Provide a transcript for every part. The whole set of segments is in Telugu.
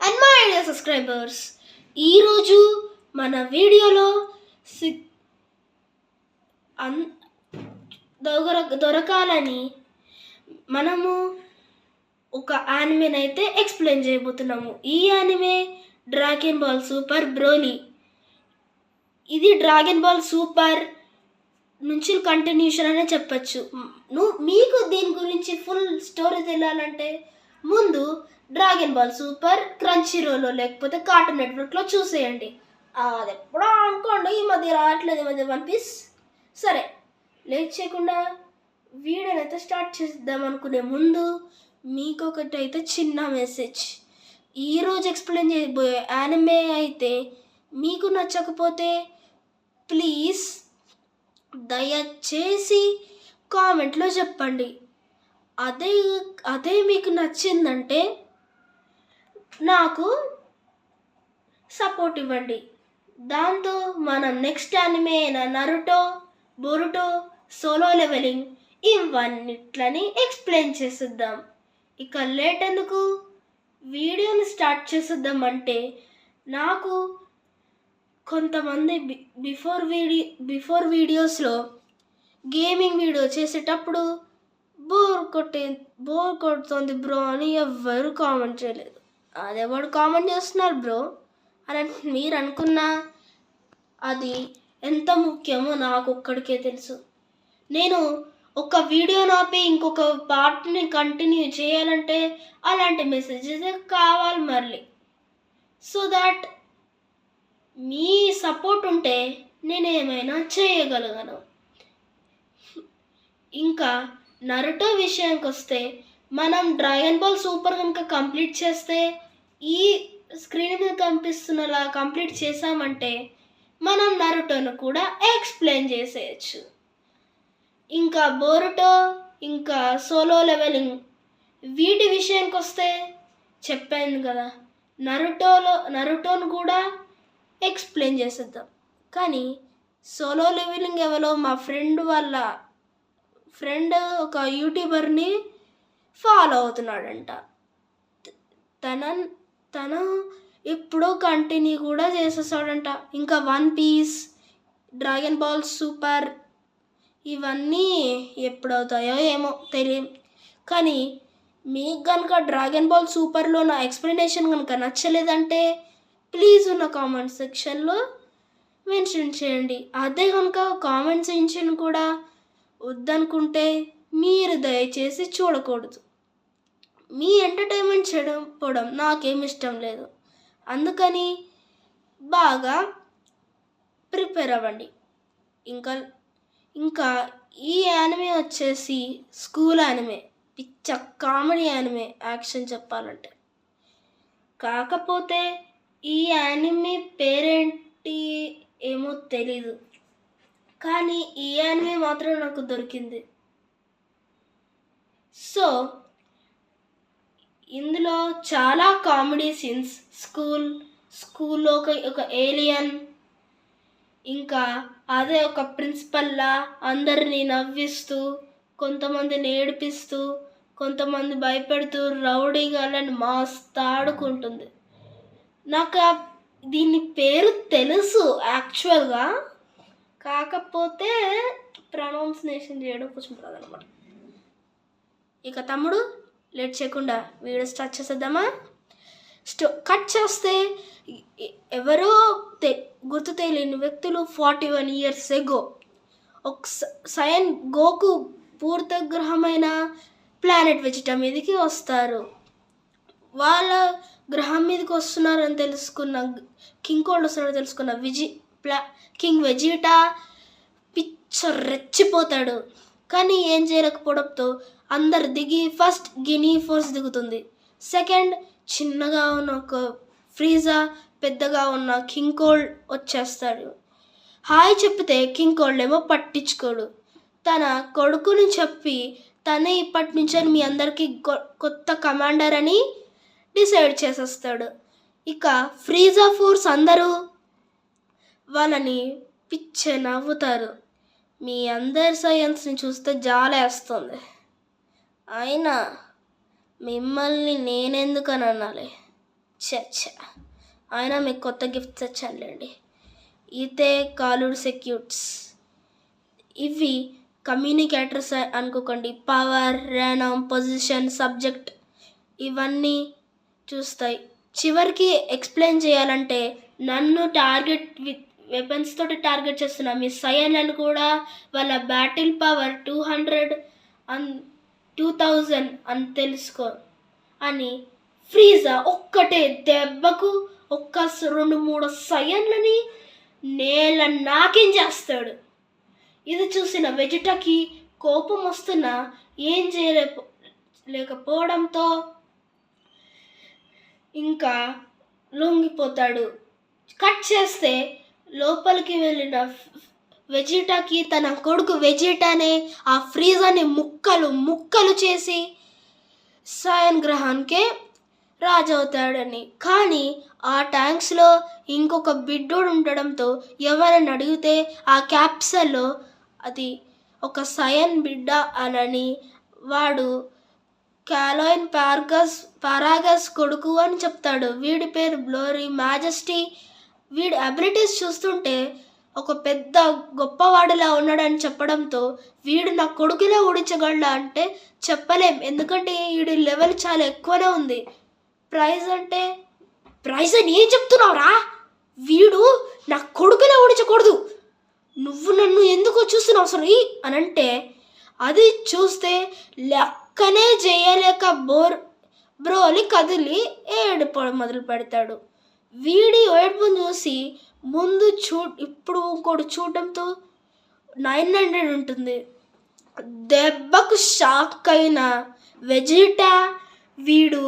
అండ్ మై డియర్ సబ్స్క్రైబర్స్, ఈరోజు మన వీడియోలో దొరకాలని మనము ఒక యానిమేని అయితే ఎక్స్ప్లెయిన్ చేయబోతున్నాము. ఈ యానిమే డ్రాగన్ బాల్ సూపర్ బ్రోలీ. ఇది డ్రాగన్ బాల్ సూపర్ నుంచి కంటిన్యూషన్ అనే చెప్పచ్చు. మీకు దీని గురించి ఫుల్ స్టోరీ తెలియాలంటే ముందు డ్రాగన్ బాల్ సూపర్ క్రంచీరోలో లేకపోతే కార్టూన్ నెట్వర్క్లో చూసేయండి. అది ఎప్పుడో అనుకోండి, ఈ మధ్య రావట్లేదు, ఈ మధ్య వన్ పీస్. సరే, లేట్ చేయకుండా వీడియోని అయితే స్టార్ట్ చేద్దాం అనుకునే ముందు మీకు ఒకటైతే చిన్న మెసేజ్. ఈరోజు ఎక్స్ప్లెయిన్ చేయబోయే యానిమే అయితే మీకు నచ్చకపోతే ప్లీజ్ దయచేసి కామెంట్లో చెప్పండి. అదే మీకు నచ్చిందంటే నాకు సపోర్ట్ ఇవ్వండి. దాంతో మనం నెక్స్ట్ యానిమే అయిన నరుటో, బోరుటో, సోలో లెవెలింగ్ ఇవన్నిట్లని ఎక్స్ప్లెయిన్ చేసేద్దాం. ఇక లేట్ ఎందుకు, వీడియోని స్టార్ట్ చేసేద్దాం. అంటే నాకు కొంతమంది బిఫోర్ వీడియోస్లో గేమింగ్ వీడియో చేసేటప్పుడు బోర్ కొడుతుంది బ్రో అని ఎవ్వరు కామెంట్ చేయలేదు. అదెవరు కామెంట్ చేస్తున్నారు బ్రో అని మీరు అనుకున్నా అది ఎంత ముఖ్యమో నాకు ఒక్కడికే తెలుసు. నేను ఒక వీడియో ఆపి ఇంకొక పార్ట్ని కంటిన్యూ చేయాలంటే అలాంటి మెసేజెస్ కావాలి మళ్ళీ. సో దాట్ మీ సపోర్ట్ ఉంటే నేను ఏమైనా చేయగలను. ఇంకా నరుటో విషయానికి వస్తే, మనం డ్రాగన్ బాల్ సూపర్ కనుక కంప్లీట్ చేస్తే, ఈ స్క్రీన్ మీద కనిపిస్తున్నలా కంప్లీట్ చేసామంటే మనం నరుటోను కూడా ఎక్స్ప్లెయిన్ చేసేయచ్చు. ఇంకా బోరుటో, ఇంకా సోలో లెవెలింగ్ వీటి విషయానికి వస్తే చెప్పాను కదా, నరుటోను కూడా ఎక్స్ప్లెయిన్ చేసేద్దాం. కానీ సోలో లెవెలింగ్ ఎవరో మా ఫ్రెండ్ ఒక యూట్యూబర్ని ఫాలో అవుతున్నాడంట. తను ఎప్పుడో కంటిన్యూ కూడా చేసేస్తాడంట. ఇంకా one piece, dragon ball super ఇవన్నీ ఎప్పుడవుతాయో ఏమో తెలియదు. కానీ మీకు కనుక డ్రాగన్ బాల్ సూపర్లో నా ఎక్స్ప్లెనేషన్ కనుక నచ్చలేదంటే ప్లీజ్ ఉన్న కామెంట్ సెక్షన్లో మెన్షన్ చేయండి. అదే కనుక కామెంట్ సెక్షన్ కూడా వద్దనుకుంటే మీరు దయచేసి చూడకూడదు. మీ ఎంటర్టైన్మెంట్ చేయడం నాకేం ఇష్టం లేదు. అందుకని బాగా ప్రిపేర్ అవ్వండి. ఇంకా ఈ యానిమే వచ్చేసి స్కూల్ యానిమే, పిచ్చ కామెడీ యానిమే యాక్షన్ చెప్పాలంటే. కాకపోతే ఈ యానిమే పేరేంటి ఏమో తెలీదు, కానీ ఈ యానిమే మాత్రం నాకు దొరికింది. సో ఇందులో చాలా కామెడీ సీన్స్, స్కూల్లో ఒక ఏలియన్, ఇంకా అదే ఒక ప్రిన్సిపల్లా అందరినీ నవ్విస్తూ, కొంతమందిని ఏడిపిస్తూ, కొంతమంది భయపెడుతూ రౌడీగా మస్తు ఆడుకుంటుంది. నాకు దీని పేరు తెలుసు యాక్చువల్గా, కాకపోతే ప్రొనౌన్సియేషన్ చేయడం కొంచెం రాదనమాట. ఇక తమ్ముడు, లేట్ చేయకుండా వీడియో స్టార్ట్ చేసేద్దామా? కట్ చేస్తే ఎవరో గుర్తు తెలియని వ్యక్తులు 41 years ఎగో ఒక గోకు పూర్తగ్రహమైన ప్లానెట్ వెజిటా మీదకి వస్తారు. వాళ్ళ గ్రహం మీదకి వస్తున్నారని తెలుసుకున్న కింగ్ వస్తున్నారని తెలుసుకున్న కింగ్ వెజిటా పిచ్చ రెచ్చిపోతాడు. కానీ ఏం చేయలేకపోవడంతో అందరు దిగి, ఫస్ట్ గినీ ఫోర్స్ దిగుతుంది, సెకండ్ చిన్నగా ఉన్న ఒక ఫ్రీజా, పెద్దగా ఉన్న కింగ్ కోల్డ్ వచ్చేస్తాడు. హాయ్ చెప్పితే కింగ్ కోల్డ్ ఏమో పట్టించుకోడు. తన కొడుకుని చెప్పి తనే ఇప్పటి నుంచి మీ అందరికీ కొత్త కమాండర్ అని డిసైడ్ చేసేస్తాడు. ఇక ఫ్రీజా ఫోర్స్ అందరూ వాళ్ళని పిచ్చే నవ్వుతారు. మీ అందరి సైన్స్ని చూస్తే జాలేస్తుంది. అయినా మిమ్మల్ని నేనెందుకని అనాలి? ఛ అయినా మీకు కొత్త గిఫ్ట్స్ వచ్చానులేండి. ఇదే కాలుడ్ సెక్యూట్స్. ఇవి కమ్యూనికేటర్స్ అనుకోకండి. పవర్, ర్యానమ్, పొజిషన్, సబ్జెక్ట్ ఇవన్నీ చూస్తాయి. చివరికి ఎక్స్ప్లెయిన్ చేయాలంటే నన్ను టార్గెట్ విత్ వెపన్స్ తోటి టార్గెట్ చేస్తున్నా మీ సైన్యాన్ని కూడా వాళ్ళ బ్యాటిల్ పవర్ 200 అండ్ 2000 అని తెలుసుకో అని ఫ్రీజా ఒక్కటే దెబ్బకు ఒక్క 2-3 సైన్లని నేల నాకించేస్తాడు. ఇది చూసిన వెజిటాకి కోపం వస్తున్నా ఏం లేకపోవడంతో ఇంకా లొంగిపోతాడు. కట్ చేస్తే లోపలికి వెళ్ళిన వెజిటాకి తన కొడుకు వెజిటానే ఆ ఫ్రీజర్ని ముక్కలు చేసి సయన్ గ్రహానికే రాజవుతాడని. కానీ ఆ ట్యాంక్స్లో ఇంకొక బిడ్డోడు ఉండడంతో ఎవరైనా అడిగితే ఆ క్యాప్సల్లో అది ఒక సయన్ బిడ్డ అనని వాడు క్యాలోయిన్ పారాగస్ కొడుకు అని చెప్తాడు. వీడి పేరు బ్లోరీ మ్యాజెస్టీ. వీడి అబిలిటీస్ చూస్తుంటే ఒక పెద్ద గొప్పవాడిలా ఉన్నాడని చెప్పడంతో వీడు నా కొడుకులా ఓడించగలడా అంటే చెప్పలేం, ఎందుకంటే వీడి లెవెల్ చాలా ఎక్కువనే ఉంది. ప్రైజ్ అని ఏం చెప్తున్నావురా? వీడు నా కొడుకులా ఓడించకూడదు, నువ్వు నన్ను ఎందుకు చూస్తున్నావు అసలు అని అంటే అది చూస్తే లెక్కనే చేయలేక బ్రోలి కదిలి ఏడుపడం మొదలు పెడతాడు. వీడి ఏడుపును చూసి ముందు ఇప్పుడు ఇంకోటి చూడటంతో 900 ఉంటుంది. దెబ్బకు షాక్ అయిన వెజిటా వీడు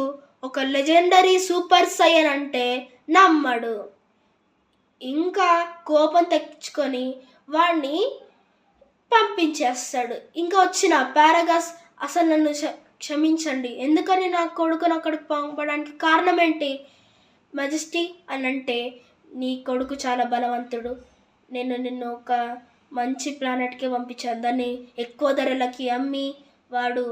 ఒక లెజెండరీ సూపర్ సైయన్ అంటే నమ్మడు. ఇంకా కోపం తెచ్చుకొని వాడిని పంపించేస్తాడు. ఇంకా వచ్చిన పారాగస్ అసలు నన్ను క్షమించండి, ఎందుకని నా కొడుకుని అక్కడికి పంపడానికి కారణం ఏంటి మెజెస్టీ అని అంటే నీ కొడుకు చాలా బలవంతుడు, నేను నిన్ను ఒక మంచి ప్లానెట్కి పంపించాను, దాన్ని ఎక్కువ ధరలకి అమ్మి వాడు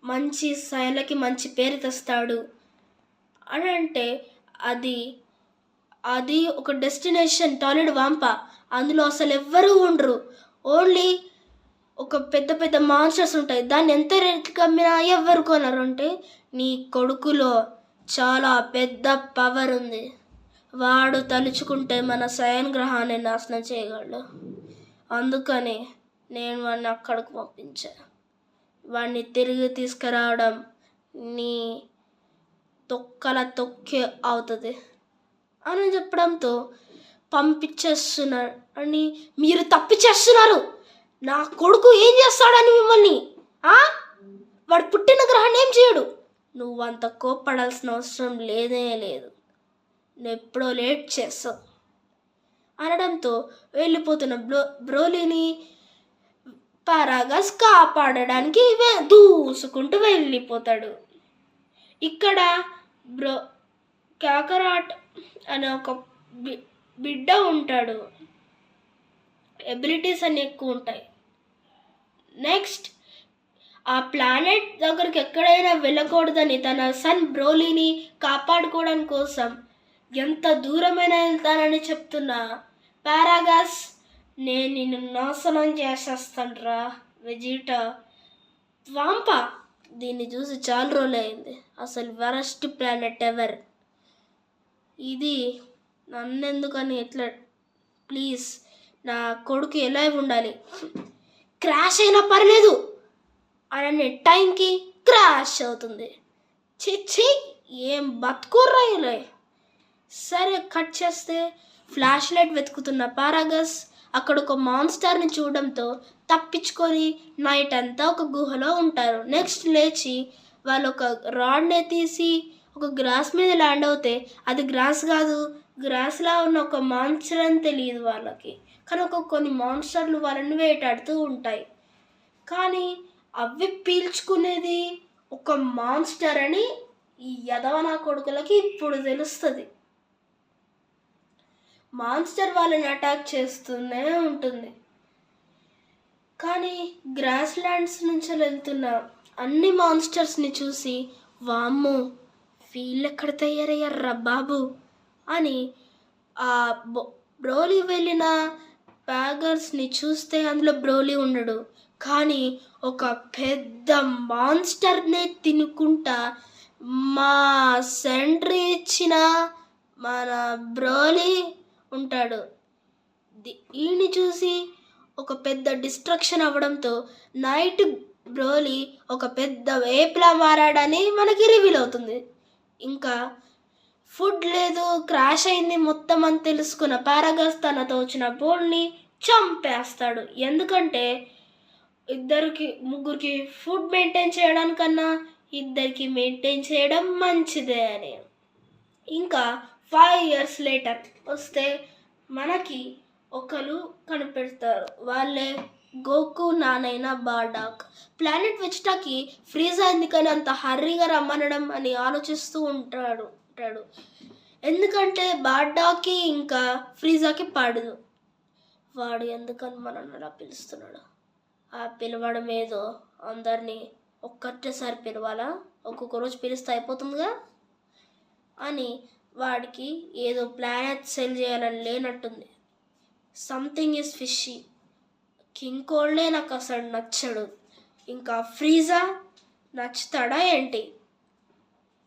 మంచి సైన్లకి మంచి పేరు తెస్తాడు అని అంటే అది ఒక డెస్టినేషన్ టాయిలెట్ వాంప, అందులో అసలు ఎవ్వరూ ఉండరు, ఓన్లీ ఒక పెద్ద పెద్ద మాన్స్టర్స్ ఉంటాయి, దాన్ని ఎంత రేట్కి అమ్మినా ఎవ్వరు కొనరు. అంటే నీ కొడుకులో చాలా పెద్ద పవర్ ఉంది, వాడు తలుచుకుంటే మన సయన్ గ్రహాన్ని నాశనం చేయగలడు, అందుకని నేను వాడిని అక్కడికి పంపించాను, వాడిని తిరిగి తీసుకురావడం నీ తొక్కే అవుతుంది అని చెప్పడంతో పంపించేస్తున్నారు. అని మీరు తప్పిచేస్తున్నారు, నా కొడుకు ఏం చేస్తాడని మిమ్మల్ని, వాడు పుట్టిన గ్రహాన్ని ఏం చేయడు, నువ్వు అంత కోప్పడాల్సిన అవసరం లేదే లేదు, నువ్వు ఎప్పుడో లేట్ చేస్తావు అనడంతో వెళ్ళిపోతున్న బ్రోలీని పారాగస్ కాపాడడానికి దూసుకుంటూ వెళ్ళిపోతాడు. ఇక్కడ కాకరాట్ అనే ఒక బిడ్డ ఉంటాడు, ఎబిలిటీస్ అన్ని ఎక్కువ ఉంటాయి. నెక్స్ట్ ఆ ప్లానెట్ దగ్గరికి ఎక్కడైనా వెళ్ళకూడదని తన సన్ బ్రోలీని కాపాడుకోవడం కోసం ఎంత దూరమైనా వెళ్తానని చెప్తున్న పారాగస్, నేను నిన్ను నాశనం చేసేస్తానురా వెజిటా వాంప. దీన్ని చూసి చాలా రోజులు అయింది, అసలు వరస్ట్ ప్లానెట్ ఎవర్, ఇది నన్నెందుకని ఎట్లా, ప్లీజ్ నా కొడుకు ఎలా ఉండాలి, క్రాష్ అయినా పర్లేదు అనే టైంకి క్రాష్ అవుతుంది. చిచ్చి ఏం బతుకుర్రాయిలే. సరే కట్ చేస్తే ఫ్లాష్ లైట్ వెతుకుతున్న పారాగస్ అక్కడ ఒక మాన్స్టర్ని చూడడంతో తప్పించుకొని నైట్ అంతా ఒక గుహలో ఉంటారు. నెక్స్ట్ లేచి వాళ్ళు ఒక రాడ్ని తీసి ఒక గ్రాస్ మీద ల్యాండ్ అవుతే అది గ్రాస్ కాదు, గ్రాస్లా ఉన్న ఒక మాన్స్టర్ అని తెలియదు వాళ్ళకి, కానీ కొన్ని మాన్స్టర్లు వాళ్ళని వేటాడుతూ ఉంటాయి, కానీ అవి పీల్చుకునేది ఒక మాన్స్టర్ అని ఈ యదవనా కొడుకులకి ఇప్పుడు తెలుస్తుంది. మాన్స్టర్ వాళ్ళని అటాక్ చేస్తూనే ఉంటుంది, కానీ గ్రాస్ ల్యాండ్స్ నుంచి వెళ్తున్న అన్ని మాన్స్టర్స్ని చూసి వామ్మో వీళ్ళెక్కడ తయారయ్యారా బాబు అని ఆ బ్రోలీ వెళ్ళిన బ్యాగర్స్ని చూస్తే అందులో బ్రోలీ ఉండడు, కానీ ఒక పెద్ద మాన్స్టర్నే తినుకుంటా మా సెంట్రీ ఇచ్చిన మన బ్రోలీ ఉంటాడు. ఈయన్ని చూసి ఒక పెద్ద డిస్ట్రక్షన్ అవ్వడంతో నైట్ బ్రోలీ ఒక పెద్ద వేపులా మారాడని మనకి రివీల్ అవుతుంది. ఇంకా ఫుడ్ లేదు, క్రాష్ అయింది మొత్తం అని తెలుసుకున్న పారాగస్ తనతో వచ్చిన బోల్ని చంపేస్తాడు. ఎందుకంటే ముగ్గురికి ఫుడ్ మెయింటైన్ చేయడానికన్నా ఇద్దరికి మెయింటైన్ చేయడం మంచిదే అని. ఇంకా 5 years లేటర్ వస్తే మనకి ఒకరు కనిపెడతారు. వాళ్ళే గోకు నానైన బార్డాక్. ప్లానెట్ వెజిటాకి ఫ్రీజా ఎందుకని అంత హర్రీగా రమ్మనడం అని ఆలోచిస్తూ ఉంటాడు. ఎందుకంటే బార్డాక్కి ఇంకా ఫ్రీజాకి పడదు. వాడు ఎందుకని మనల్ని అలా పిలుస్తున్నాడు, ఆ పిలవడం ఏదో అందరినీ ఒక్కటేసారి పిలవాలా, ఒక్కొక్క రోజు పిలిస్తే అయిపోతుందిగా అని వాడికి ఏదో ప్లానెట్ సెల్ చేయాలని లేనట్టుంది. Something is fishy. కింగ్ కోల్డే నాకు అసలు నచ్చడు, ఇంకా ఫ్రీజా నచ్చుతాడా ఏంటి?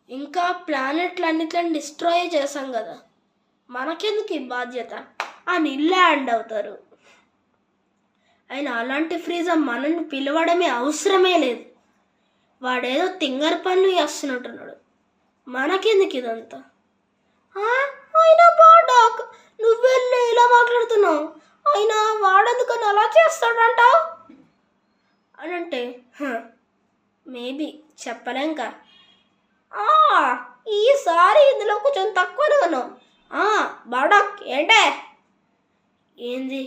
ఇంకా ప్లానెట్లన్నిటిని డిస్ట్రాయ్ చేశాం కదా, మనకెందుకు ఈ బాధ్యత అని ల్యాండ్ అవుతారు. అయినా అలాంటి ఫ్రీజా మనల్ని పిలవడమే అవసరమే లేదు. వాడేదో తింగర్ పనులు చేస్తున్నట్టున్నాడు, మనకెందుకు ఇదంతా? అయినా బార్డాక్ నువ్వెళ్ళి ఇలా మాట్లాడుతున్నావు, అయినా వాడెందుకని అలా చేస్తాడంటావు అని అంటే మేబీ చెప్పలేంక. ఈసారి ఇందులో కొంచెం తక్కువనే ఉన్నావు. బార్డాక్ ఏంటే? ఏంది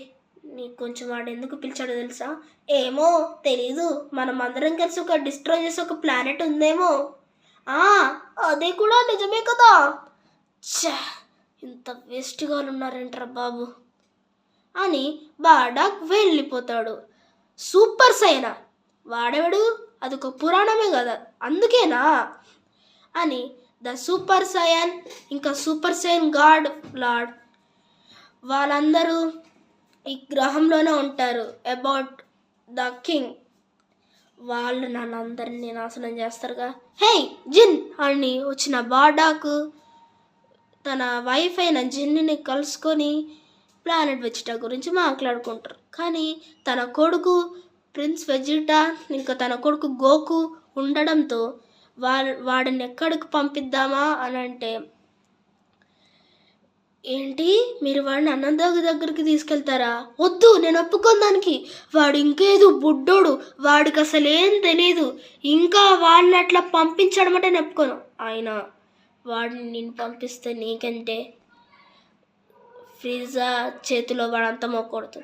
నీకు కొంచెం వాడు ఎందుకు పిలిచాడో తెలుసా? ఏమో తెలీదు, మనం అందరం కలిసి ఒక డిస్ట్రాయ్ చేసే ఒక ప్లానెట్ ఉందేమో. అది కూడా నిజమే కదా. ఇంత వేస్ట్గా ఉన్నారంటారా బాబు అని బార్డాక్ వెళ్ళిపోతాడు. సూపర్ సైనా వాడేవాడు, అదొక పురాణమే కదా, అందుకేనా అని ద సూపర్ సైన్ ఇంకా సూపర్ సైన్ గాడ్ లార్డ్ వాళ్ళందరూ ఈ గ్రహంలోనే ఉంటారు. అబౌట్ ద కింగ్ వాళ్ళు నన్ను అందరినీ నాశనం చేస్తారుగా. హే జిన్ అని వచ్చిన బార్డాక్ తన వైఫ్ అయిన జిన్ని కలుసుకొని ప్లానెట్ వెజిటా గురించి మాట్లాడుకుంటారు. కానీ తన కొడుకు ప్రిన్స్ వెజిటా ఇంకా తన కొడుకు గోకు ఉండడంతో వాడిని ఎక్కడికి పంపిద్దామా అని అంటే, ఏంటి మీరు వాడిని అన్నదాగ దగ్గరికి తీసుకెళ్తారా? వద్దు, నేను ఒప్పుకోదానికి. వాడు ఇంకేదో బుడ్డోడు, వాడికి అసలు ఏం తెలీదు, ఇంకా వాడిని అట్లా పంపించడం అంటే నెప్పుకోను. అయినా వాడిని నేను పంపిస్తే నీకంటే ఫ్రీజా చేతిలో వాడు అంతమవ్వకూడదు,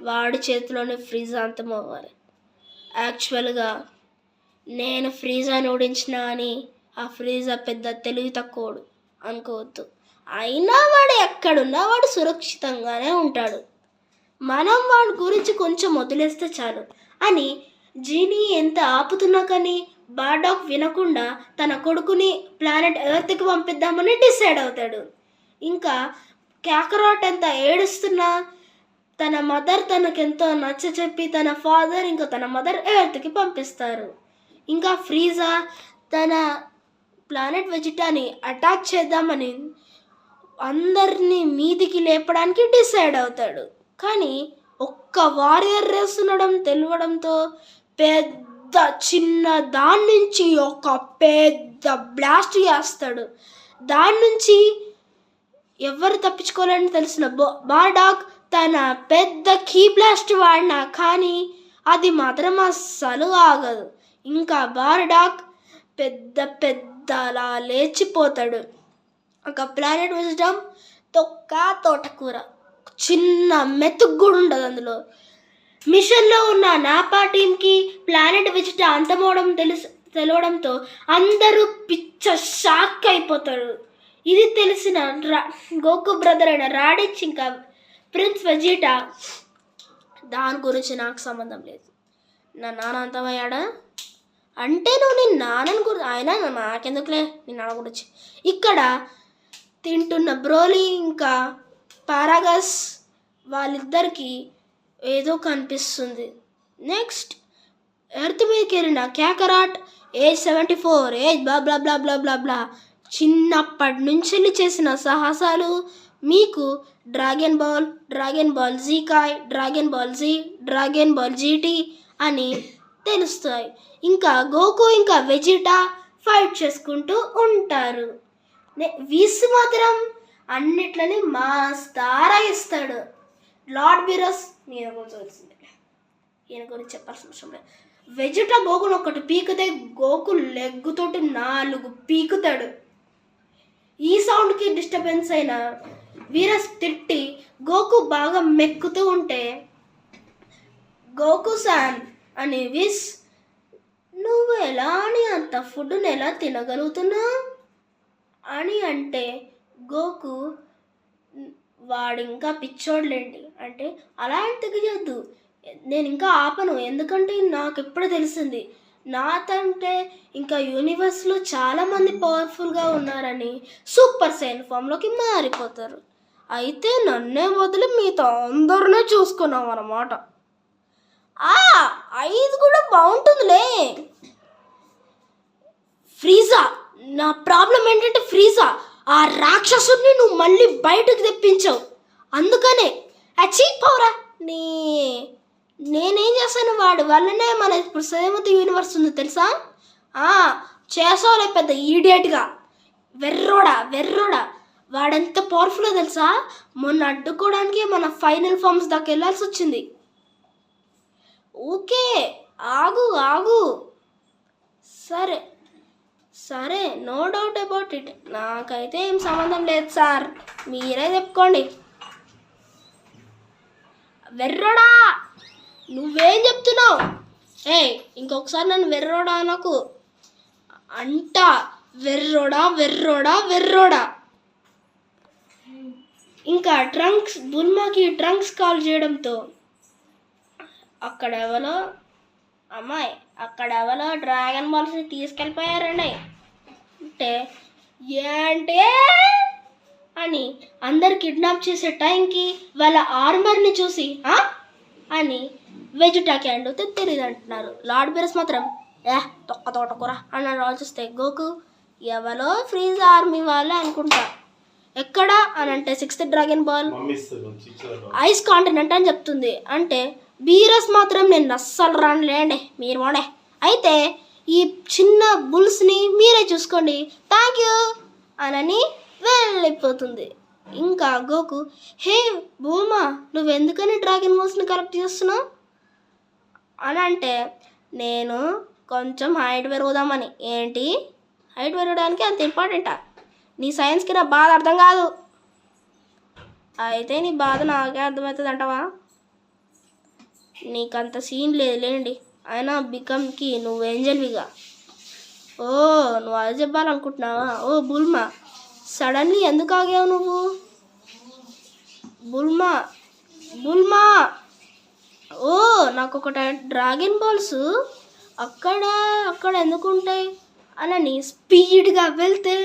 వాడి చేతిలోనే ఫ్రీజా అంతమవ్వాలి. యాక్చువల్గా నేను ఫ్రీజాని ఓడించిన అని ఆ ఫ్రీజా పెద్ద తెలివి తక్కువడు అనుకోవద్దు. అయినా వాడు ఎక్కడున్నా వాడు సురక్షితంగానే ఉంటాడు, మనం వాడి గురించి కొంచెం వదిలేస్తే చాలు అని జీనీ ఎంత ఆపుతున్నా కానీ బార్డాక్ వినకుండా తన కొడుకుని ప్లానెట్ ఎర్త్కి పంపిద్దామని డిసైడ్ అవుతాడు. ఇంకా క్యాకరాట్ ఎంత ఏడుస్తున్నా తన మదర్ తనకెంతో నచ్చ చెప్పి తన ఫాదర్ ఇంకా తన మదర్ ఎర్త్కి పంపిస్తారు. ఇంకా ఫ్రీజా తన ప్లానెట్ వెజిటాని అటాక్ చేద్దామని అందరినీ మీదికి లేపడానికి డిసైడ్ అవుతాడు. కానీ ఒక్క వారియర్ రేస్ ఉండడం తెలియడంతో పెద్ద చిన్న దాని నుంచి ఒక పెద్ద బ్లాస్ట్ చేస్తాడు. దాని నుంచి ఎవరు తప్పించుకోవాలని తెలిసిన బార్డాక్ తన పెద్ద కీ బ్లాస్ట్ వాడినా కానీ అది మాత్రం అస్సలు ఆగదు. ఇంకా బార్డాక్ పెద్ద పెద్దలా లేచిపోతాడు. ఒక ప్లానెట్ విజడం తొక్క తోటకూర, చిన్న మెతుకు కూడా ఉండదు అందులో. మిషన్లో ఉన్న నాపా టీంకి ప్లానెట్ విజిట అంతమవడం తెలవడంతో అందరూ పిచ్చ షాక్ అయిపోతారు. ఇది తెలిసిన గోకు బ్రదర్ అయిన రాడిచ్ ఇంకా ప్రిన్స్ వెజిటా దాని గురించి నాకు సంబంధం లేదు, నా నాన్న అంతమయ్యాడా అంటే నువ్వు నీ నాన్నని గురించి, ఆయన నాకెందుకులే నీ నాన్న గురించి. ఇక్కడ తింటున్న బ్రోలీ ఇంకా పారాగస్ వాళ్ళిద్దరికి ఏదో కనిపిస్తుంది. నెక్స్ట్ ఎర్త్ మీదకి వెళ్ళిన క్యాకరాట్ ఏజ్ 74, ఏజ్ బ్లా బ్లా బ్లా బ్లా బ్లా బ్లా, చిన్నప్పటి నుంచి చేసిన సాహసాలు మీకు Dragon Ball Z Kai, Dragon Ball Z, Dragon Ball GT అని తెలుస్తాయి. ఇంకా గోకు ఇంకా వెజిటా ఫైట్ చేసుకుంటూ ఉంటారు. విస్ మాత్రం అన్నిట్లని మాస్తారా ఇస్తాడు. లార్డ్ బీరస్ ఈయన గురించి వచ్చింది, ఈయన గురించి చెప్పాల్సిన అవసరం లేదు. వెజిటా గోకును ఒకటి పీకితే గోకు లెగ్గుతోటి 4 పీకుతాడు. ఈ సౌండ్కి డిస్టర్బెన్స్ అయిన వీరస్ తిట్టి గోకు బాగా మెక్కుతూ ఉంటే గోకు సాన్ అని విస్, నువ్వు ఎలా అని అంత ఫుడ్ని ఎలా తినగలుగుతున్నా అని అంటే గోకు, వాడు ఇంకా పిచ్చోడ్లేండి అంటే, అలా అని తెగజొద్దు, నేను ఇంకా ఆపను, ఎందుకంటే నాకు ఎప్పుడు తెలిసింది నాతంటే ఇంకా యూనివర్స్లో చాలామంది పవర్ఫుల్గా ఉన్నారని సూపర్ సైన్ ఫామ్లోకి మారిపోతారు. అయితే నన్నే వదిలి మీతో అందరినీ చూసుకున్నాం అన్నమాట. 5 కూడా బాగుంటుందిలే. ఫ్రీజా, నా ప్రాబ్లం ఏంటంటే ఫ్రీజా, ఆ రాక్షసుడిని నువ్వు మళ్ళీ బయటకు తెప్పించావు, అందుకనే చీపోరా నేనేం చేశాను, వాడి వల్లనే మన ఇప్పుడు 7th యూనివర్స్ ఉంది తెలుసా. చేసావులే పెద్ద ఈడియట్గా, వెర్రోడా వాడెంత పవర్ఫుల్గా తెలుసా. మొన్న అడ్డుకోవడానికి మన ఫైనల్ ఫామ్స్ దాకా వెళ్ళాల్సి వచ్చింది. ఓకే ఆగు, సరే నో డౌట్ అబౌట్ ఇట్, నాకైతే ఏం సంబంధం లేదు సార్, మీరే చెప్పుకోండి. వెర్రోడా నువ్వేం చెప్తున్నావు? ఇంకొకసారి నన్ను వెర్రోడా నాకు అంట. వెర్రోడా. ఇంకా బుల్మాకి ట్రంక్స్ కాల్ చేయడంతో అక్కడ ఎవరో డ్రాగన్ బాల్స్ని తీసుకెళ్ళిపోయారండి. అంటే ఏంటే అని అందరు కిడ్నాప్ చేసే టైంకి వాళ్ళ ఆర్మర్ని చూసి అని వెజిటాకి అడిగితే తెలియదు అంటున్నారు. లార్డ్ బీరస్ మాత్రం తోటకూర అన్నాడు. ఆలోచిస్తే గోకు ఎవరో ఫ్రీజ్ ఆర్మీ వాళ్ళే అనుకుంటా, ఎక్కడ అని అంటే 6th dragon ball ice continent అని చెప్తుంది. అంటే బీరస్ మాత్రం నేను అస్సలు రానులేండి, మీరు వాడే, అయితే ఈ చిన్న బుల్స్ని మీరే చూసుకోండి, థ్యాంక్ యూ అని వెళ్ళిపోతుంది. ఇంకా గోకు, హే బూమా, నువ్వెందుకని డ్రాగన్ బాల్స్ని కలెక్ట్ చేస్తున్నావు అని అంటే, నేను కొంచెం హైట్ పెరుగుదామని. ఏంటి హైట్ పెరగడానికి అంత ఇంపార్టెంటా? నీ సైన్స్కి నా బాధ అర్థం కాదు. అయితే నీ బాధ నాకే అర్థమవుతుంది అంటావా? నీకంత సీన్ లేదులేండి, అయినా బికమ్కి నువ్వు ఏంజల్విగా. నువ్వు అది చెప్పాలనుకుంటున్నావా? బుల్మా, సడన్లీ ఎందుకు ఆగావు నువ్వు? బుల్మా నాకు ఒకట డ్రాగన్ బాల్స్ అక్కడ ఎందుకు ఉంటాయి అని స్పీడ్గా వెళ్తే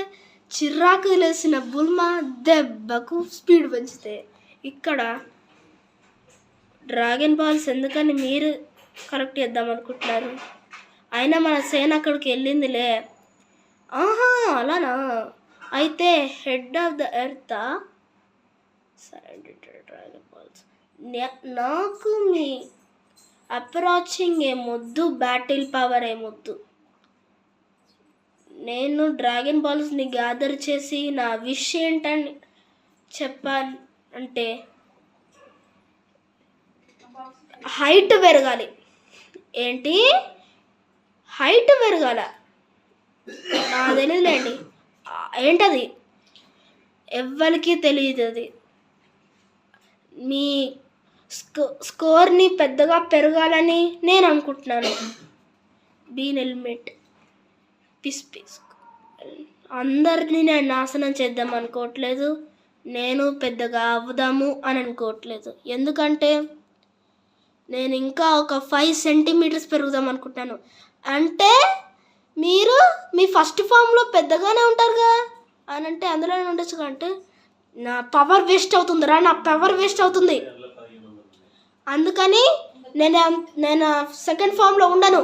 చిరాకు లేసిన బుల్మా దెబ్బకు స్పీడ్ పెంచితే, ఇక్కడ డ్రాగన్ బాల్స్ ఎందుకని మీరు కరెక్ట్ చేద్దాం అనుకుంటున్నారు? అయినా మన సేన అక్కడికి వెళ్ళిందిలే. అలానా? అయితే head of the earth dragon balls. నాకు మీ అప్రోచింగ్ ఏమొద్దు, బ్యాటిల్ పవర్ ఏమొద్దు. నేను డ్రాగన్ బాల్స్ని గ్యాదర్ చేసి నా విష్ ఏంటని చెప్పాను అంటే హైట్ పెరగాలి. ఏంటి హైట్ పెరగాల? నాకు తెలియదులేండి, ఏంటది ఎవ్వరికి తెలియదు. అది మీ స్కోర్ని పెద్దగా పెరగాలని నేను అనుకుంటున్నాను. బీన్ ఎలిమెంట్ పీస్ అందరినీ నేను నాశనం చేద్దాం అనుకోవట్లేదు, నేను పెద్దగా అవ్వదాము అని అనుకోవట్లేదు. ఎందుకంటే నేను ఇంకా ఒక 5 సెంటీమీటర్స్ పెరుగుదాం అనుకుంటున్నాను. అంటే మీరు మీ ఫస్ట్ ఫామ్లో పెద్దగానే ఉంటారుగా అని అంటే అందులోనే ఉండొచ్చు. అంటే నా పవర్ వేస్ట్ అవుతుందిరా, నా పవర్ వేస్ట్ అవుతుంది, అందుకని నేను సెకండ్ ఫామ్లో ఉండను,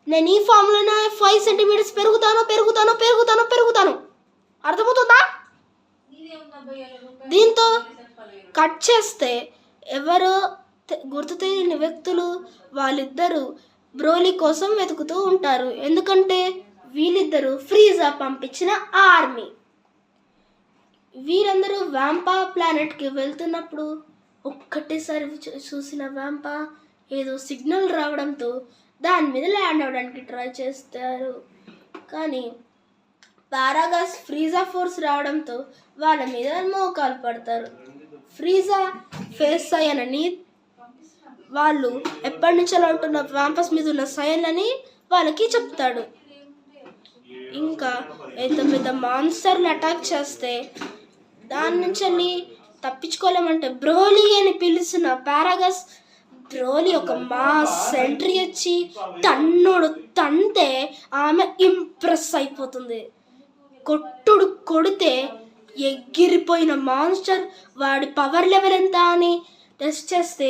నేను ఈ ఫామ్లోనే 5 సెంటీమీటర్స్ పెరుగుతాను. అర్థమవుతుందా? దీంతో కట్ చేస్తే ఎవరో గుర్తు తెలియని వ్యక్తులు వాళ్ళిద్దరూ బ్రోలీ కోసం వెతుకుతూ ఉంటారు. ఎందుకంటే వీళ్ళిద్దరూ ఫ్రీజా పంపించిన ఆర్మీ. వీరందరూ వ్యాంపా ప్లానెట్కి వెళ్తున్నప్పుడు ఒక్కటేసారి చూసిన వ్యాంపా ఏదో సిగ్నల్ రావడంతో దాని మీద ల్యాండ్ అవ్వడానికి ట్రై చేస్తారు. కానీ పారాగాస్ ఫ్రీజా ఫోర్స్ రావడంతో వాళ్ళ మీద మోకాలు పడతారు. ఫ్రీజా ఫేస్ అయ్యానని వాళ్ళు ఎప్పటి నుంచో ఉంటున్న వ్యాంపస్ మీద ఉన్న సైన్లని వాళ్ళకి చెప్తాడు. ఇంకా ఎంత పెద్ద మాన్స్టర్ని అటాక్ చేస్తే దాని నుంచి తప్పించుకోలేమంటే బ్రోలీ అని పిలుస్తున్న పారాగస్ బ్రోలీ ఒక మాస్ ఎంట్రీ వచ్చి తంతే ఆమె ఇంప్రెస్ అయిపోతుంది. కొడితే ఎగిరిపోయిన మాన్స్టర్ వాడి పవర్ లెవెల్ ఎంత అని టెస్ట్ చేస్తే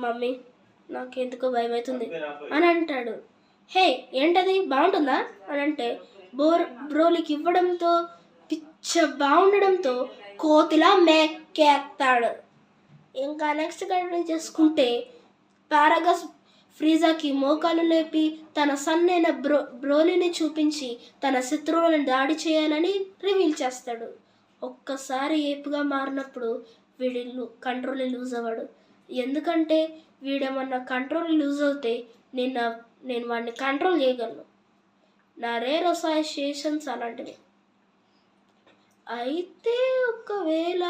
మమ్మీ నాకెందుకో భయం అవుతుంది అని అంటాడు. హే ఏంటది బాగుంటుందా అని అంటే బ్రోలీకి ఇవ్వడంతో పిచ్చ బాగుండడంతో కోతిలా మేకేస్తాడు. ఇంకా నెక్స్ట్ కంటిన్యూ చేసుకుంటే పారాగస్ ఫ్రీజాకి మోకాలు లేపి తన సన్నైన బ్రోలీని చూపించి తన శత్రువులను దాడి చేయాలని రివీల్ చేస్తాడు. ఒక్కసారి ఏపుగా మారినప్పుడు వీడి కంట్రోల్ లూజ్ అవ్వడు. ఎందుకంటే వీడేమన్నా కంట్రోల్ లూజ్ అవుతే నేను వాడిని కంట్రోల్ చేయగలను. నా రేర్ అసోసియేషన్స్ అలాంటివి. అయితే ఒకవేళ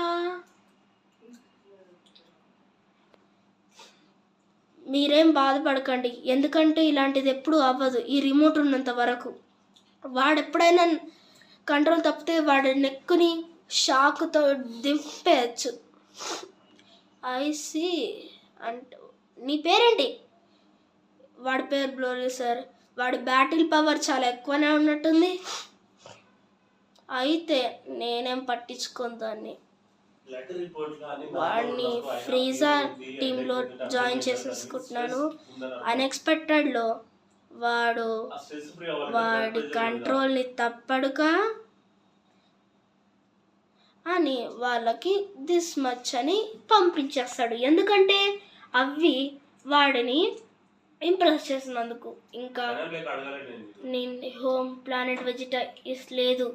మీరేం బాధపడకండి, ఎందుకంటే ఇలాంటిది ఎప్పుడు అవ్వదు ఈ రిమోట్ ఉన్నంత వరకు. వాడెప్పుడైనా కంట్రోల్ తప్పితే వాడి నెక్కుని షాకుతో దింపేయచ్చు. ఐసి అంటే నీ పేరేంటి? వాడి పేరు బ్రోలీ సార్. వాడి బ్యాటిల్ పవర్ చాలా ఎక్కువనే ఉన్నట్టుంది. అయితే నేనేం పట్టించుకోను దాన్ని. వాడిని ఫ్రీజా టీంలో జాయిన్ చేసేసుకుంటున్నాను. అన్ఎక్స్పెక్టెడ్లో వాడి కంట్రోల్ని తప్పడుగా అని వాళ్ళకి దిస్ మచ్ అని పంపించేస్తాడు. ఎందుకంటే అవి వాడిని ఇంప్రెస్ చేసినందుకు. ఇంకా నేను హోమ్ ప్లానెట్ వెజిటా లేదు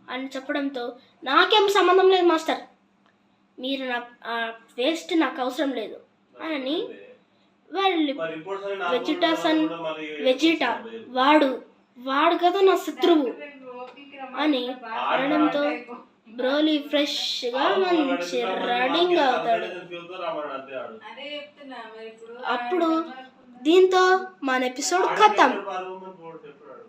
అని చెప్పడంతో నాకేం సంబంధం లేదు మాస్టర్, మీరు నా వేస్ట్ నాకు అవసరం లేదు అని వాళ్ళు వెజిటా వాడు కదా నా శత్రువు అని అనడంతో బ్రోలీ ఫ్రెష్గా మంచి రెడీగా అవుతాడు. అప్పుడు దీంతో మన ఎపిసోడ్ ఖతం.